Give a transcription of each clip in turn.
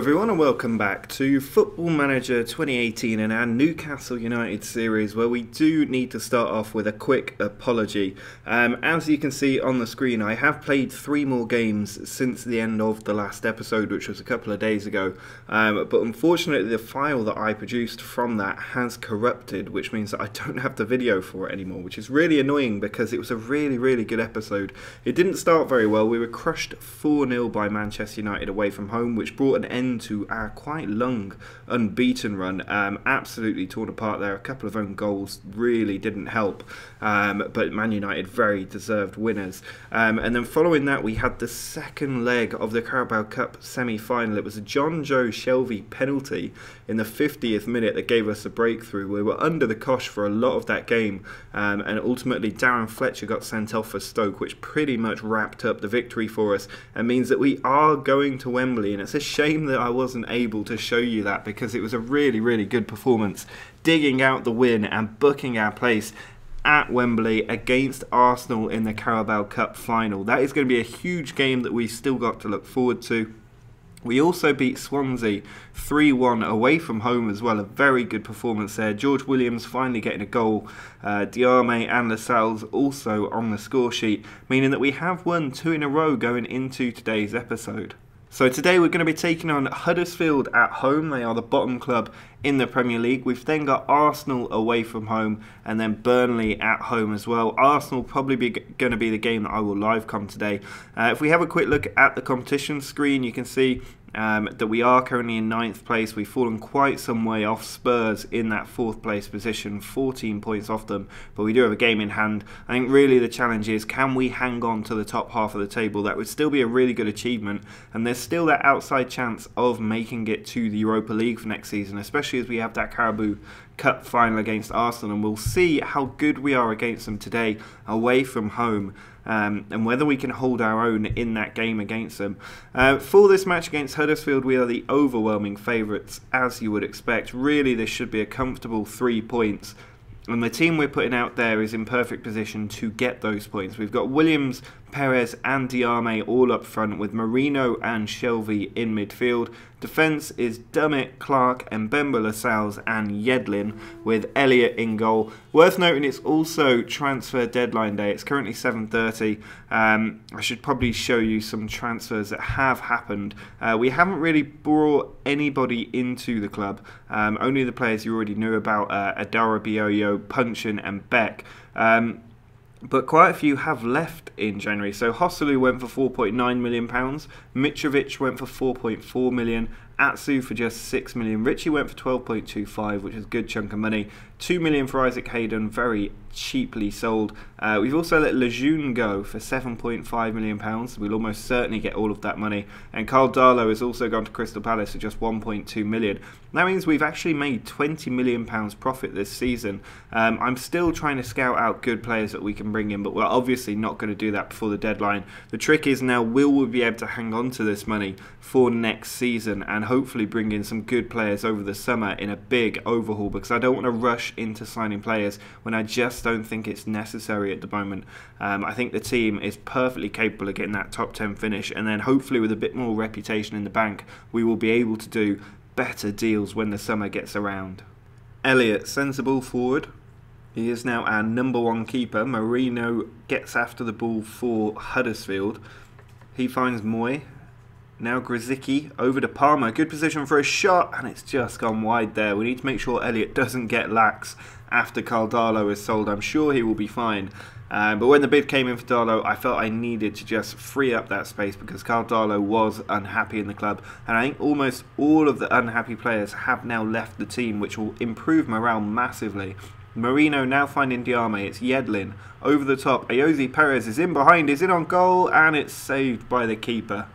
Everyone, and welcome back to Football Manager 2018 and our Newcastle United series, where we do need to start off with a quick apology. As you can see on the screen, I have played 3 more games since the end of the last episode, which was a couple of days ago, but unfortunately the file that I produced from that has corrupted, which means that I don't have the video for it anymore, which is really annoying because it was a really good episode. It didn't start very well. We were crushed 4-0 by Manchester United away from home, which brought an end to our quite long unbeaten run. Absolutely torn apart there. A couple of own goals really didn't help, but Man United very deserved winners. And then following that, we had the second leg of the Carabao Cup semi-final. It was a John Joe Shelvey penalty in the 50th minute that gave us a breakthrough. We were under the cosh for a lot of that game, and ultimately Darren Fletcher got sent off for Stoke, which pretty much wrapped up the victory for us and means that we are going to Wembley. And it's a shame that I wasn't able to show you that, because it was a really good performance, digging out the win and booking our place at Wembley against Arsenal in the Carabao Cup final. That is going to be a huge game that we still got to look forward to. We also beat Swansea 3-1 away from home as well. A very good performance there. George Williams finally getting a goal. Diarme and Lascelles also on the score sheet, meaning that we have won 2 in a row going into today's episode. So today we're going to be taking on Huddersfield at home. They are the bottom club in the Premier League. We've then got Arsenal away from home and then Burnley at home as well. Arsenal probably going to be the game that I will live com today. If we have a quick look at the competition screen, you can see that we are currently in 9th place. We've fallen quite some way off Spurs in that 4th place position, 14 points off them, but we do have a game in hand. I think really the challenge is, can we hang on to the top half of the table? That would still be a really good achievement, and there's still that outside chance of making it to the Europa League for next season, especially as we have that Carabao Cup final against Arsenal, and we'll see how good we are against them today away from home. And whether we can hold our own in that game against them. For this match against Huddersfield, we are the overwhelming favourites, as you would expect. Really, this should be a comfortable 3 points. And the team we're putting out there is in perfect position to get those points. We've got Williams, Perez and Diarme all up front, with Marino and Shelvey in midfield. Defence is Dummett, Clark, and Mbemba, Lascelles and Yedlin, with Elliott in goal. Worth noting, it's also transfer deadline day. It's currently 7:30. I should probably show you some transfers that have happened. We haven't really brought anybody into the club. Only the players you already knew about, Adara Bioyo, Punchin and Beck. But quite a few have left in January. So Hosselu went for £4.9 million, Mitrovic went for £4.4 million, Atsu for just £6 million, Richie went for £12.25, which is a good chunk of money, £2 million for Isaac Hayden, very cheaply sold. We've also let Lejeune go for £7.5 million. We'll almost certainly get all of that money. And Carl Darlow has also gone to Crystal Palace for just £1.2 million. That means we've actually made £20 million profit this season. I'm still trying to scout out good players that we can bring in, but we're obviously not going to do that before the deadline. The trick is now, will we be able to hang on to this money for next season and hopefully bring in some good players over the summer in a big overhaul, because I don't want to rush into signing players when I just don't think it's necessary at the moment. I think the team is perfectly capable of getting that top 10 finish, and then hopefully with a bit more reputation in the bank, we will be able to do better deals when the summer gets around. Elliott sends the ball forward. He is now our #1 keeper. Marino gets after the ball for Huddersfield. He finds Moy. Now Grzycki over to Palmer. Good position for a shot, and it's just gone wide there. We need to make sure Elliott doesn't get lax after Carl Darlow is sold. I'm sure he will be fine. But when the bid came in for Darlow, I felt I needed to just free up that space, because Carl Darlow was unhappy in the club. And I think almost all of the unhappy players have now left the team, which will improve morale massively. Marino now finding Diarme. It's Yedlin over the top. Ayoze Perez is in behind, is in on goal, and it's saved by the keeper.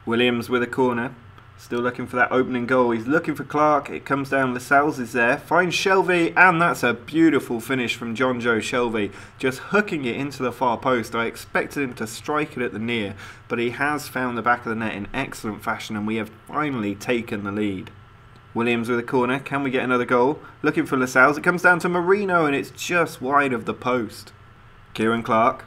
Williams with a corner. Still looking for that opening goal. He's looking for Clark. It comes down. Lascelles is there. Finds Shelvey. And that's a beautiful finish from John Joe Shelvey. Just hooking it into the far post. I expected him to strike it at the near, but he has found the back of the net in excellent fashion, and we have finally taken the lead. Williams with a corner. Can we get another goal? Looking for Lascelles. It comes down to Marino, and it's just wide of the post. Kieran Clark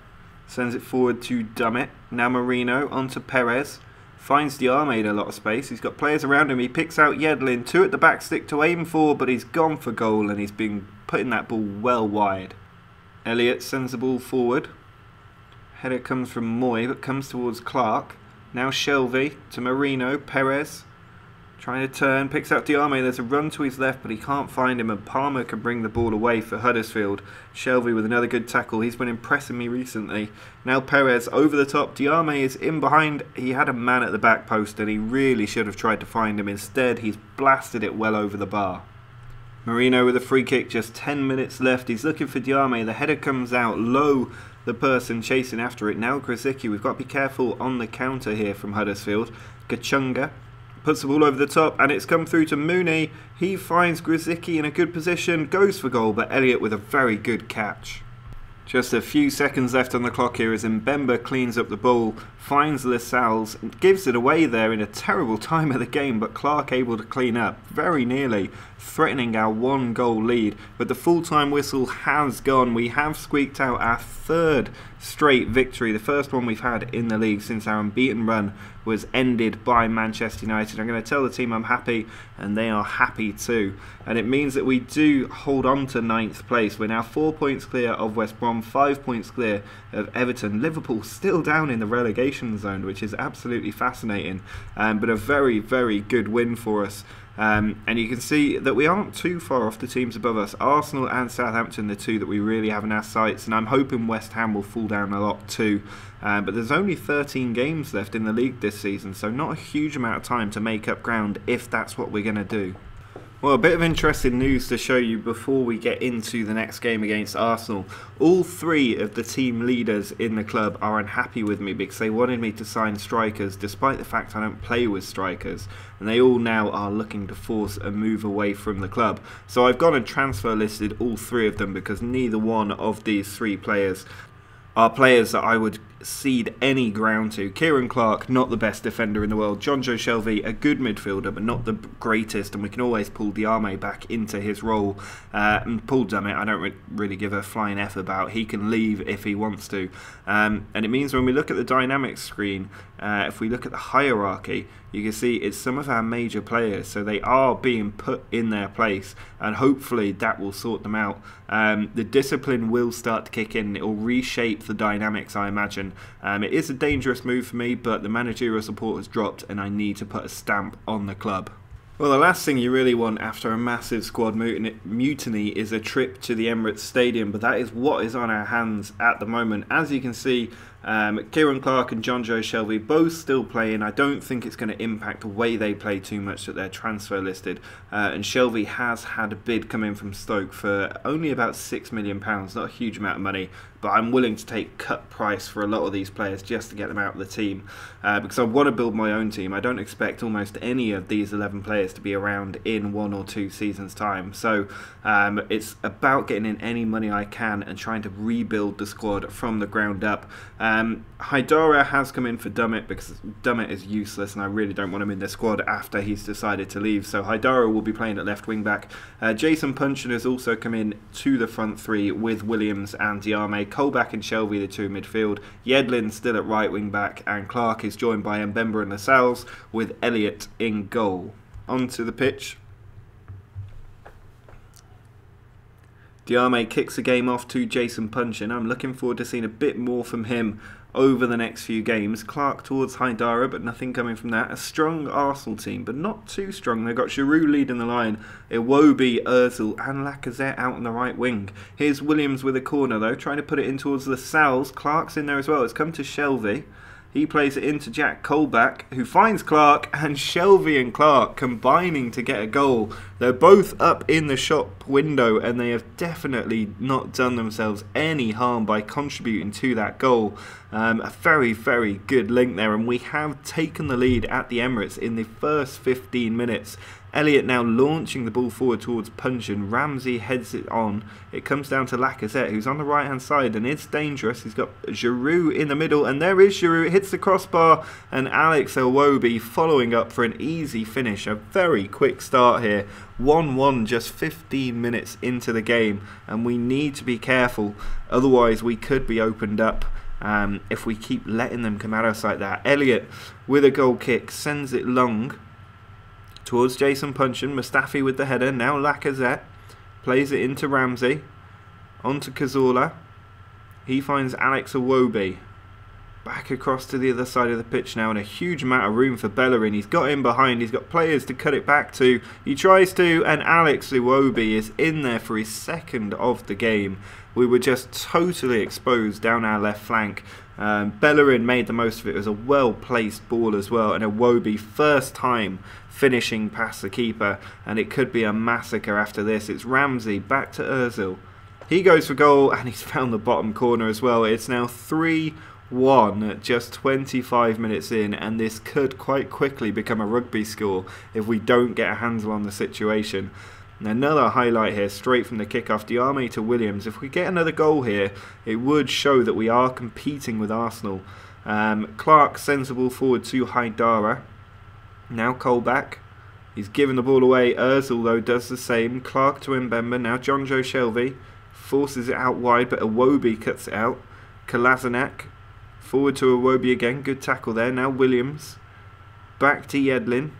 sends it forward to Dummett. Now Marino onto Perez. Finds Diarmid a lot of space. He's got players around him. He picks out Yedlin. 2 at the back stick to aim for, but he's gone for goal and he's been putting that ball well wide. Elliott sends the ball forward. Header comes from Moy, but comes towards Clark. Now Shelvey to Marino. Perez trying to turn, picks out Diarmid. There's a run to his left, but he can't find him, and Palmer can bring the ball away for Huddersfield. Shelvey with another good tackle. He's been impressing me recently. Now Perez over the top. Diarmid is in behind. He had a man at the back post, and he really should have tried to find him. Instead, he's blasted it well over the bar. Marino with a free kick, just 10 minutes left. He's looking for Diarmid. The header comes out low. The person chasing after it. Now Grzycki. We've got to be careful on the counter here from Huddersfield. Kachunga puts the ball over the top, and it's come through to Mooney. He finds Grzycki in a good position, goes for goal, but Elliott with a very good catch. Just a few seconds left on the clock here as Mbemba cleans up the ball, finds Lascelles, gives it away there in a terrible time of the game, but Clark able to clean up, very nearly threatening our 1-goal lead. But the full-time whistle has gone. We have squeaked out our 3rd straight victory, the first one we've had in the league since our unbeaten run was ended by Manchester United. I'm going to tell the team I'm happy, and they are happy too. And it means that we do hold on to 9th place. We're now 4 points clear of West Brom, 5 points clear of Everton. Liverpool still down in the relegation zone, which is absolutely fascinating, but a very, very good win for us. And you can see that we aren't too far off the teams above us. Arsenal and Southampton, the 2 that we really have in our sights, and I'm hoping West Ham will fall down a lot too. But there's only 13 games left in the league this season, so not a huge amount of time to make up ground if that's what we're going to do. Well, a bit of interesting news to show you before we get into the next game against Arsenal. All 3 of the team leaders in the club are unhappy with me because they wanted me to sign strikers despite the fact I don't play with strikers, and they all now are looking to force a move away from the club. So I've gone and transfer listed all 3 of them because neither one of these 3 players are players that I would cede any ground to. Kieran Clark, not the best defender in the world. Jonjo Shelvey, a good midfielder, but not the greatest, and we can always pull Diarmid back into his role. And Paul Dummett, I don't really give a flying F about. He can leave if he wants to. And it means when we look at the dynamics screen, if we look at the hierarchy, you can see it's some of our major players, so they are being put in their place, and hopefully that will sort them out. The discipline will start to kick in. It will reshape the dynamics, I imagine. It is a dangerous move for me, but the managerial support has dropped and I need to put a stamp on the club. Well, the last thing you really want after a massive squad mutiny is a trip to the Emirates Stadium, but that is what is on our hands at the moment. As you can see, Kieran Clark and Jonjo Shelvey both still playing. I don't think it's going to impact the way they play too much that they're transfer listed. And Shelvey has had a bid come in from Stoke for only about £6 million, not a huge amount of money, but I'm willing to take cut price for a lot of these players just to get them out of the team, because I want to build my own team. I don't expect almost any of these 11 players to be around in 1 or 2 seasons time, so it's about getting in any money I can and trying to rebuild the squad from the ground up. Haidara has come in for Dummett because Dummett is useless and I really don't want him in the squad after he's decided to leave, so Haidara will be playing at left wing back. Jason Puncheon has also come in to the front 3 with Williams and Diarmid. Colback and Shelvey, the 2 in midfield. Yedlin still at right wing back, and Clark is joined by Mbemba and Lascelles with Elliott in goal. Onto the pitch. Diarmid kicks the game off to Jason Puncheon. I'm looking forward to seeing a bit more from him over the next few games. Clark towards Haidara, but nothing coming from that. A strong Arsenal team, but not too strong. They've got Giroud leading the line, Iwobi, Ozil and Lacazette out on the right wing. Here's Williams with a corner though, trying to put it in towards Lascelles. Clark's in there as well. It's come to Shelvey. He plays it into Jack Colback, who finds Clark, and Shelvey and Clark combining to get a goal. They're both up in the shop window, and they have definitely not done themselves any harm by contributing to that goal. A very, very good link there, and we have taken the lead at the Emirates in the first 15 minutes. Elliott now launching the ball forward towards Puncheon. Ramsey heads it on. It comes down to Lacazette, who's on the right hand side, and it's dangerous. He's got Giroud in the middle, and there is Giroud. It hits the crossbar, and Alex Iwobi following up for an easy finish. A very quick start here. 1-1 just 15 minutes into the game, and we need to be careful, otherwise we could be opened up if we keep letting them come at us like that. Elliott with a goal kick sends it long towards Jason Puncheon. Mustafi with the header. Now Lacazette plays it into Ramsey. Onto Cazorla. He finds Alex Iwobi. Back across to the other side of the pitch now, and a huge amount of room for Bellerin. He's got in behind, he's got players to cut it back to. He tries to, and Alex Iwobi is in there for his second of the game. We were just totally exposed down our left flank. Bellerin made the most of it. It was a well-placed ball as well, and Iwobi first time finishing past the keeper, and it could be a massacre after this. It's Ramsey back to Ozil. He goes for goal, and he's found the bottom corner as well. It's now 3-1 at just 25 minutes in, and this could quite quickly become a rugby score if we don't get a handle on the situation. And another highlight here, straight from the kickoff, Diame to Williams. If we get another goal here, it would show that we are competing with Arsenal. Clark sends the ball forward to Haidara. Now Colback. He's given the ball away. Ozil, though, does the same. Clark to Mbemba. Now John Joe Shelvey forces it out wide, but Iwobi cuts it out. Kolasinac. Forward to Iwobi again. Good tackle there. Now Williams. Back to Yedlin.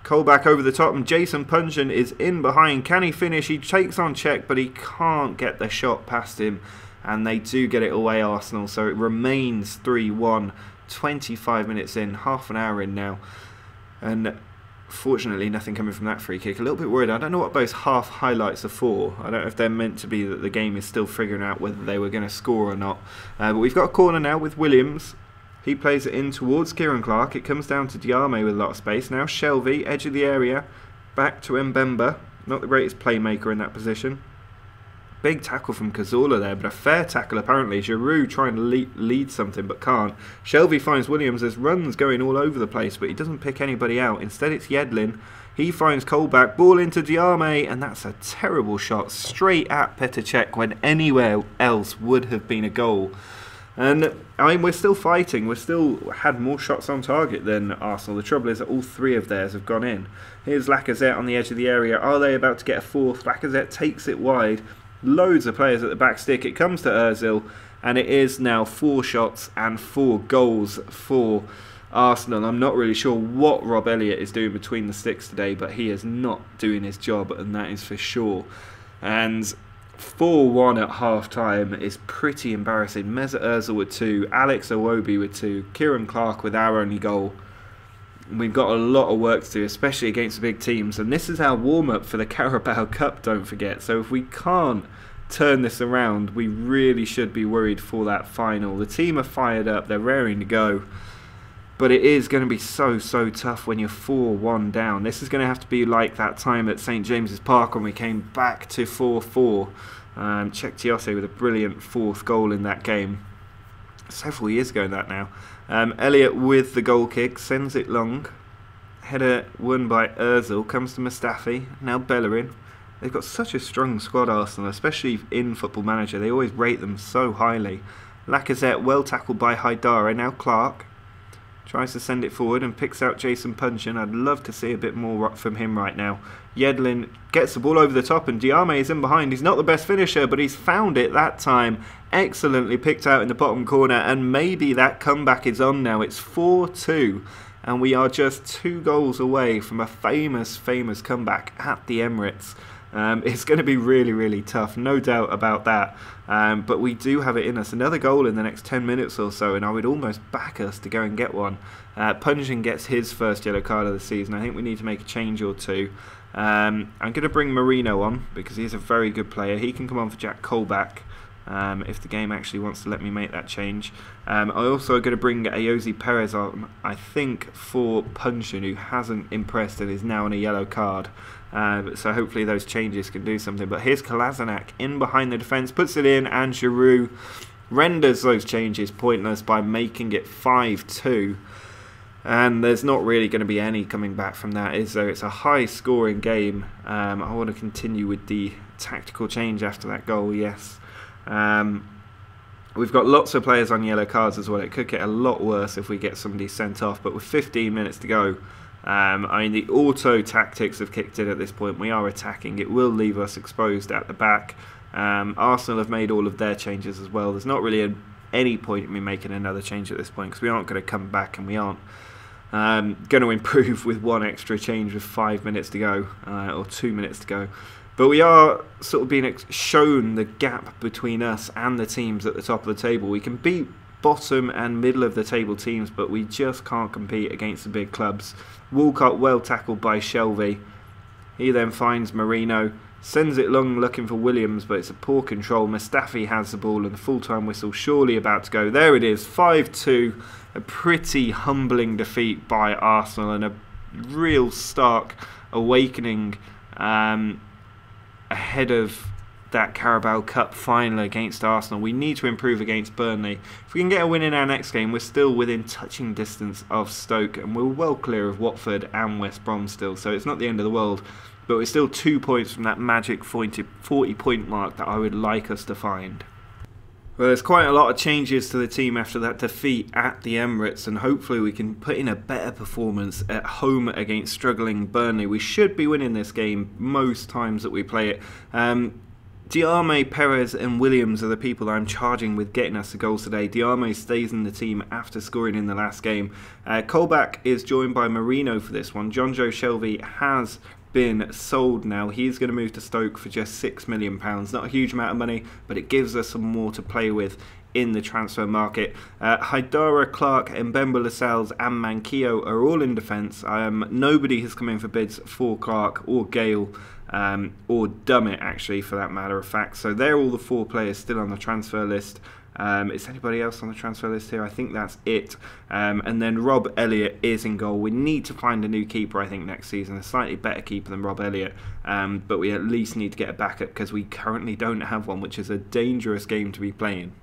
Colback over the top, and Jason Puncheon is in behind. Can he finish? He takes on check, but he can't get the shot past him. And they do get it away, Arsenal. So it remains 3-1. 25 minutes in. Half an hour in now. And fortunately, nothing coming from that free kick. A little bit worried. I don't know what those half highlights are for. I don't know if they're meant to be that the game is still figuring out whether they were going to score or not. But we've got a corner now with Williams. He plays it in towards Kieran Clark. It comes down to Diame with a lot of space. Now Shelvey, edge of the area. Back to Mbemba. Not the greatest playmaker in that position. Big tackle from Cazorla there, but a fair tackle apparently. Giroud trying to lead something but can't. Shelvey finds Williams. There's runs going all over the place, but he doesn't pick anybody out. Instead it's Yedlin. He finds Colback. Ball into Diame, and that's a terrible shot straight at Petr Cech when anywhere else would have been a goal. And I mean, we're still fighting. We've still had more shots on target than Arsenal. The trouble is that all three of theirs have gone in. Here's Lacazette on the edge of the area. Are they about to get a fourth? Lacazette takes it wide. Loads of players at the back stick. It comes to Ozil, and it is now 4 shots and 4 goals for Arsenal. I'm not really sure what Rob Elliott is doing between the sticks today, but he is not doing his job, and that is for sure. And 4-1 at half-time is pretty embarrassing. Mesut Ozil with 2, Alex Iwobi with 2, Kieran Clark with our only goal. We've got a lot of work to do, especially against the big teams, and this is our warm-up for the Carabao Cup, don't forget. So if we can't turn this around, we really should be worried for that final. The team are fired up, they're raring to go, but it is going to be so tough when you're 4-1 down. This is going to have to be like that time at St James's Park when we came back to 4-4. Cech Tiose with a brilliant 4th goal in that game. Several years ago that now. Elliott with the goal kick, sends it long. Header won by Ozil, comes to Mustafi, now Bellerin. They've got such a strong squad, Arsenal, especially in Football Manager. They always rate them so highly. Lacazette well tackled by Haidara, now Clark. Tries to send it forward and picks out Jason Puncheon. I'd love to see a bit more from him right now. Yedlin gets the ball over the top, and Diame is in behind. He's not the best finisher, but he's found it that time. Excellently picked out in the bottom corner, and maybe that comeback is on now. It's 4-2, and we are just 2 goals away from a famous comeback at the Emirates. It's going to be really tough, no doubt about that. But we do have it in us. Another goal in the next 10 minutes or so, and I would almost back us to go and get one. Puncheon gets his first yellow card of the season. I think we need to make a change or two. I'm going to bring Marino on because he's a very good player. He can come on for Jack Colback if the game actually wants to let me make that change. I also going to bring Ayoze Perez on, I think, for Puncheon, who hasn't impressed and is now on a yellow card. So hopefully those changes can do something. But here's Kolasinac in behind the defence, puts it in, and Giroud renders those changes pointless by making it 5-2. And there's not really going to be any coming back from that, is there? It's a high-scoring game. I want to continue with the tactical change after that goal, yes. We've got lots of players on yellow cards as well. It could get a lot worse if we get somebody sent off. But with 15 minutes to go, I mean, the auto tactics have kicked in at this point. We are attacking. It will leave us exposed at the back. Arsenal have made all of their changes as well. There's not really a any point in me making another change at this point, because we aren't going to come back, and we aren't going to improve with one extra change with 5 minutes to go, or 2 minutes to go. But we are sort of being shown the gap between us and the teams at the top of the table. We can beat bottom and middle of the table teams, but we just can't compete against the big clubs. Walcott well tackled by Shelvey. He then finds Marino, sends it long looking for Williams, but it's a poor control. Mustafi has the ball and the full-time whistle surely about to go. There it is, 5-2. A pretty humbling defeat by Arsenal, and a real stark awakening ahead of that Carabao Cup final against Arsenal. We need to improve against Burnley. If we can get a win in our next game, we're still within touching distance of Stoke, and we're well clear of Watford and West Brom still, so it's not the end of the world, but we're still 2 points from that magic 40-point mark that I would like us to find. Well, there's quite a lot of changes to the team after that defeat at the Emirates, and hopefully we can put in a better performance at home against struggling Burnley. We should be winning this game most times that we play it. Diarmé, Perez and Williams are the people that I'm charging with getting us the goals today. Diarmé stays in the team after scoring in the last game. Colback is joined by Marino for this one. Jonjo Shelvey has been sold now. He's going to move to Stoke for just £6 million. Not a huge amount of money, but it gives us some more to play with in the transfer market. Haidara, Clark, Mbemba, Lascelles and Manquillo are all in defence. Nobody has come in for bids for Clark or Gale, or Dummett actually, for that matter of fact. So they're all the 4 players still on the transfer list. Is anybody else on the transfer list here? I think that's it. And then Rob Elliott is in goal. We need to find a new keeper, I think, next season. A slightly better keeper than Rob Elliott. But we at least need to get a backup, because we currently don't have one, which is a dangerous game to be playing.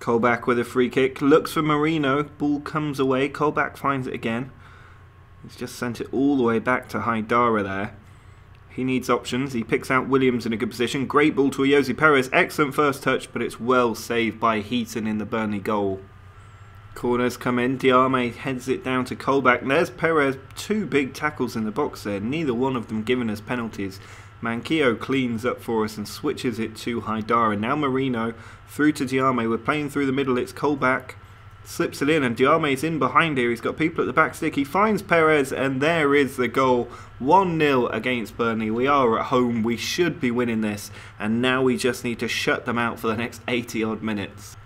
Colback with a free kick. Looks for Marino. Ball comes away. Colback finds it again. He's just sent it all the way back to Haidara there. He needs options. He picks out Williams in a good position. Great ball to Ayoze Perez. Excellent first touch, but it's well saved by Heaton in the Burnley goal. Corners come in. Diarmé heads it down to Colback. There's Perez. 2 big tackles in the box there. Neither one of them giving us penalties. Manquillo cleans up for us and switches it to Haidara. Now Marino through to Diarmé. We're playing through the middle. It's Colback. Slips it in, and Diarmé's in behind here. He's got people at the back stick. He finds Perez, and there is the goal. 1-0 against Burnley. We are at home. We should be winning this, and now we just need to shut them out for the next 80 odd minutes.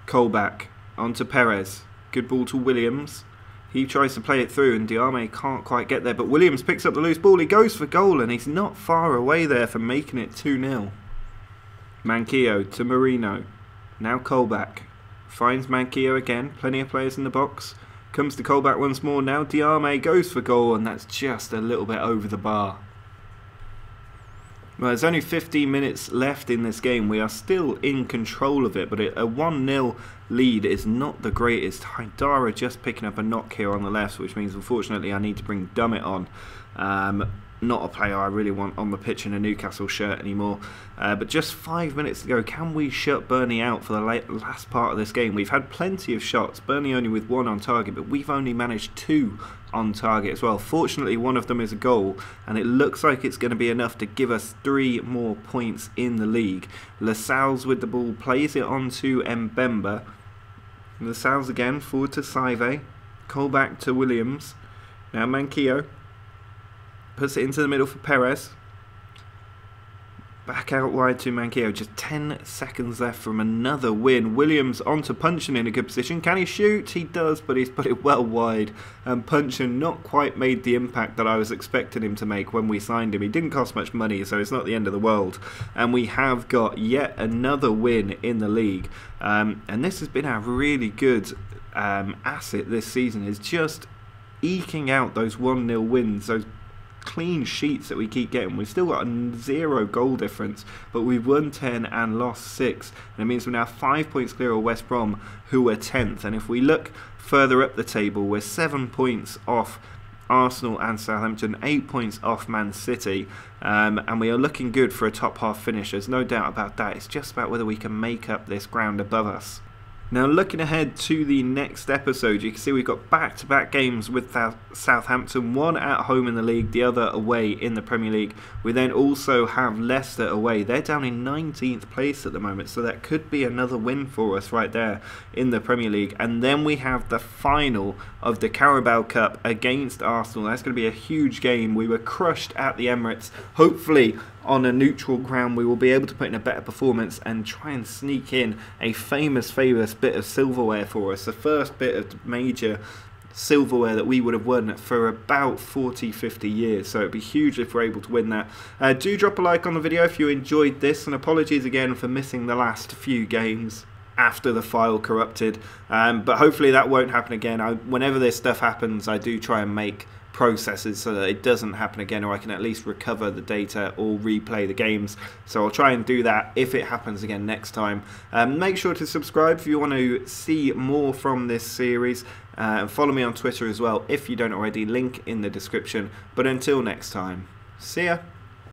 Colback onto Perez. Good ball to Williams. He tries to play it through, and Diarmé can't quite get there, but Williams picks up the loose ball. He goes for goal, and he's not far away there from making it 2-0. Manquillo to Marino. Now Colback. Finds Manquillo again. Plenty of players in the box. Comes to Colback once more. Now Diarmé goes for goal, and that's just a little bit over the bar. Well, there's only 15 minutes left in this game. We are still in control of it, but a 1-0 lead is not the greatest. Haidara just picking up a knock here on the left, which means unfortunately I need to bring Dummett on. Not a player I really want on the pitch in a Newcastle shirt anymore. But just 5 minutes to go. Can we shut Burnley out for the last part of this game? We've had plenty of shots. Burnley only with 1 on target, but we've only managed 2 on target as well. Fortunately, one of them is a goal, and it looks like it's going to be enough to give us 3 more points in the league. Lascelles with the ball plays it on to Mbemba. Lascelles again, forward to Saive. Colback to Williams. Now Manquillo. Puts it into the middle for Perez. Back out wide to Manquillo. Just 10 seconds left from another win. Williams onto Punchin in a good position. Can he shoot? He does, but he's put it well wide. And Punchin not quite made the impact that I was expecting him to make when we signed him. He didn't cost much money, so it's not the end of the world. And we have got yet another win in the league. And this has been a really good asset this season, is just eking out those 1-0 wins, those clean sheets that we keep getting. We've still got a 0 goal difference, but we've won 10 and lost 6, and it means we're now 5 points clear of West Brom, who are 10th. And if we look further up the table, we're 7 points off Arsenal and Southampton, 8 points off Man City, and we are looking good for a top half finish. There's no doubt about that. It's just about whether we can make up this ground above us. Now, looking ahead to the next episode, you can see we've got back-to-back games with Southampton, one at home in the league, the other away in the Premier League. We then also have Leicester away. They're down in 19th place at the moment, so that could be another win for us right there in the Premier League. And then we have the final of the Carabao Cup against Arsenal. That's going to be a huge game. We were crushed at the Emirates. Hopefully, on a neutral ground, we will be able to put in a better performance and try and sneak in a famous bit of silverware for us. The first bit of major silverware that we would have won for about 40-50 years, so it'd be huge if we're able to win that. Do drop a like on the video if you enjoyed this, and apologies again for missing the last few games after the file corrupted, but hopefully that won't happen again. Whenever this stuff happens, I do try and make processes so that it doesn't happen again, or I can at least recover the data or replay the games. So I'll try and do that if it happens again next time. Make sure to subscribe if you want to see more from this series, and follow me on Twitter as well if you don't already, link in the description. But until next time, see ya.